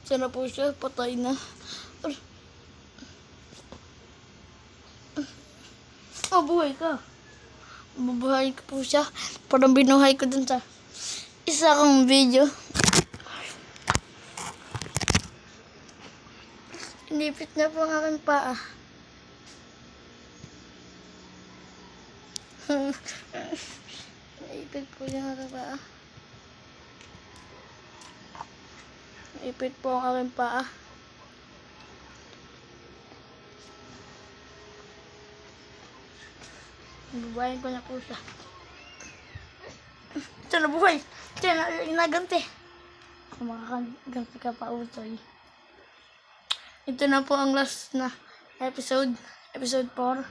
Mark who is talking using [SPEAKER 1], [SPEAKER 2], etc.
[SPEAKER 1] Sana po siya, patay na. Oh, buhay ka. Mabuhay ko po siya. Parang binuhay ko dun sa isa kong video. Inipit na po ang aking paa. Naipit po yung aking paa. Naipit po ang aking paa. Bubuhayin ko na po siya. Siya nabuhay! Siya na inaganti. Makakaganti ka pa, Utoy. Ito na po ang last na episode. Episode 4.